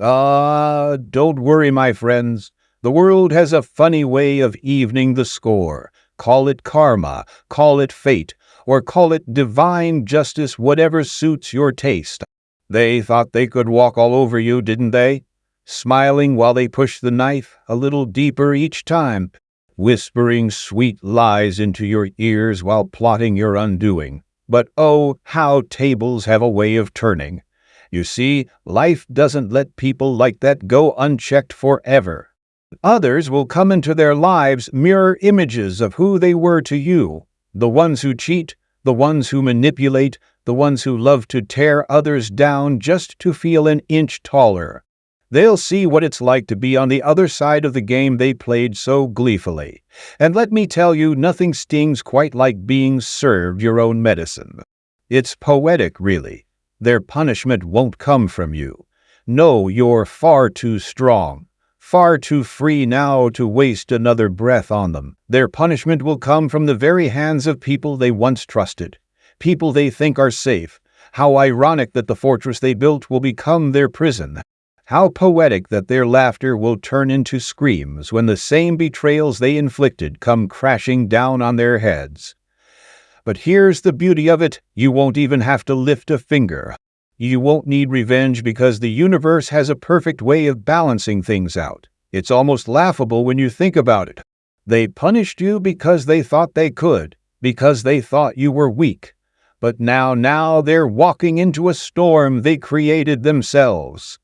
Don't worry, my friends. The world has a funny way of evening the score. Call it karma, call it fate, or call it divine justice, whatever suits your taste. They thought they could walk all over you, didn't they? Smiling while they pushed the knife a little deeper each time, whispering sweet lies into your ears while plotting your undoing. But oh, how tables have a way of turning. You see, life doesn't let people like that go unchecked forever. Others will come into their lives mirror images of who they were to you. The ones who cheat, the ones who manipulate, the ones who love to tear others down just to feel an inch taller. They'll see what it's like to be on the other side of the game they played so gleefully. And let me tell you, nothing stings quite like being served your own medicine. It's poetic, really. Their punishment won't come from you. No, you're far too strong, far too free now to waste another breath on them. Their punishment will come from the very hands of people they once trusted, people they think are safe. How ironic that the fortress they built will become their prison. How poetic that their laughter will turn into screams when the same betrayals they inflicted come crashing down on their heads. But here's the beauty of it, you won't even have to lift a finger. You won't need revenge because the universe has a perfect way of balancing things out. It's almost laughable when you think about it. They punished you because they thought they could, because they thought you were weak. But now they're walking into a storm they created themselves.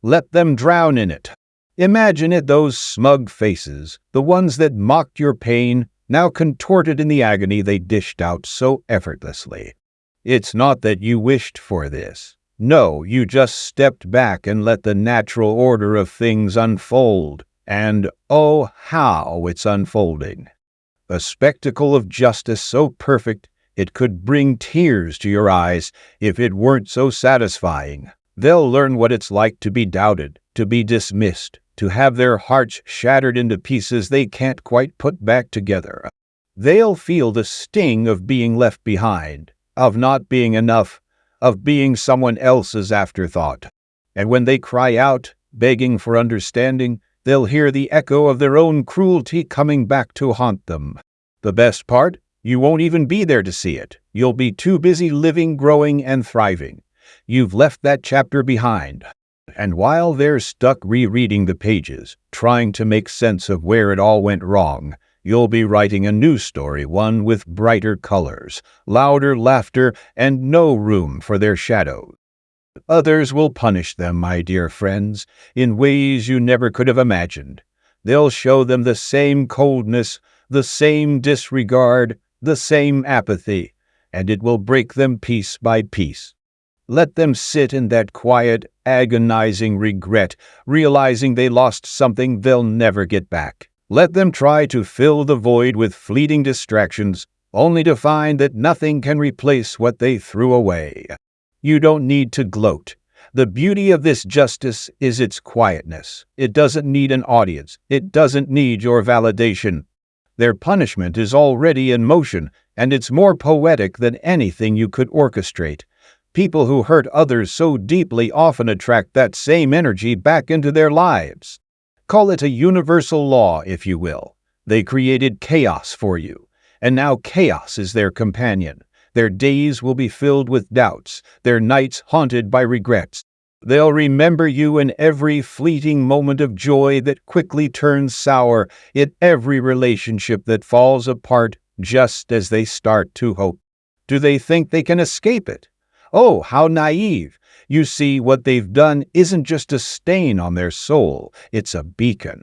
Let them drown in it. Imagine it, those smug faces, the ones that mocked your pain, now contorted in the agony they dished out so effortlessly. It's not that you wished for this. No, you just stepped back and let the natural order of things unfold. And oh, how it's unfolding. A spectacle of justice so perfect it could bring tears to your eyes if it weren't so satisfying. They'll learn what it's like to be doubted, to be dismissed, to have their hearts shattered into pieces they can't quite put back together. They'll feel the sting of being left behind, of not being enough, of being someone else's afterthought. And when they cry out, begging for understanding, they'll hear the echo of their own cruelty coming back to haunt them. The best part? You won't even be there to see it. You'll be too busy living, growing, and thriving. You've left that chapter behind. And while they're stuck rereading the pages, trying to make sense of where it all went wrong, you'll be writing a new story, one with brighter colors, louder laughter, and no room for their shadows. Others will punish them, my dear friends, in ways you never could have imagined. They'll show them the same coldness, the same disregard, the same apathy, and it will break them piece by piece. Let them sit in that quiet, agonizing regret, realizing they lost something they'll never get back. Let them try to fill the void with fleeting distractions, only to find that nothing can replace what they threw away. You don't need to gloat. The beauty of this justice is its quietness. It doesn't need an audience. It doesn't need your validation. Their punishment is already in motion, and it's more poetic than anything you could orchestrate. People who hurt others so deeply often attract that same energy back into their lives. Call it a universal law, if you will. They created chaos for you, and now chaos is their companion. Their days will be filled with doubts, their nights haunted by regrets. They'll remember you in every fleeting moment of joy that quickly turns sour, in every relationship that falls apart just as they start to hope. Do they think they can escape it? Oh, how naive. You see, what they've done isn't just a stain on their soul, it's a beacon,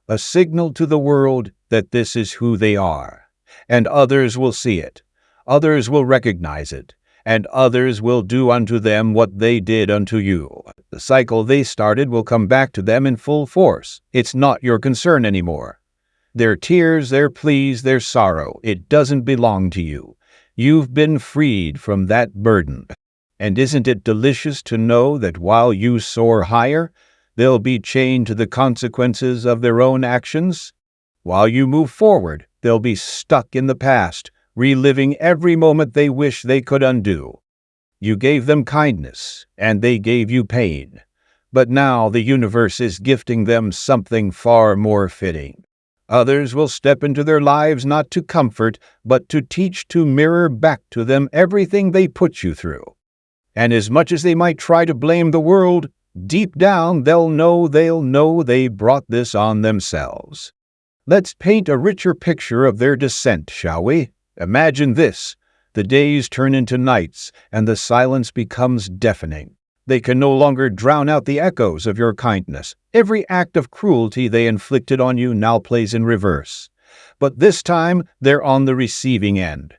a signal to the world that this is who they are. And others will see it, others will recognize it, and others will do unto them what they did unto you. The cycle they started will come back to them in full force. It's not your concern anymore. Their tears, their pleas, their sorrow, it doesn't belong to you. You've been freed from that burden. And isn't it delicious to know that while you soar higher, they'll be chained to the consequences of their own actions? While you move forward, they'll be stuck in the past, reliving every moment they wish they could undo. You gave them kindness, and they gave you pain. But now the universe is gifting them something far more fitting. Others will step into their lives not to comfort, but to teach to mirror back to them everything they put you through. And as much as they might try to blame the world, deep down they'll know they brought this on themselves. Let's paint a richer picture of their descent, shall we? Imagine this. The days turn into nights, and the silence becomes deafening. They can no longer drown out the echoes of your kindness. Every act of cruelty they inflicted on you now plays in reverse. But this time, they're on the receiving end.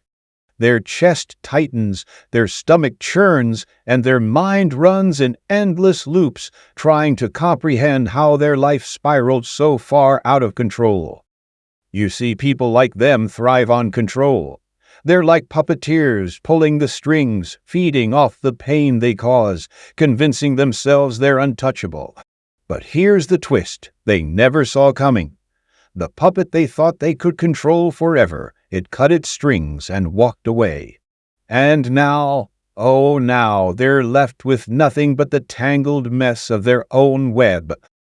Their chest tightens, their stomach churns, and their mind runs in endless loops, trying to comprehend how their life spiraled so far out of control. You see, people like them thrive on control. They're like puppeteers, pulling the strings, feeding off the pain they cause, convincing themselves they're untouchable. But here's the twist they never saw coming. The puppet they thought they could control forever, it cut its strings and walked away. And now, oh now, they're left with nothing but the tangled mess of their own web.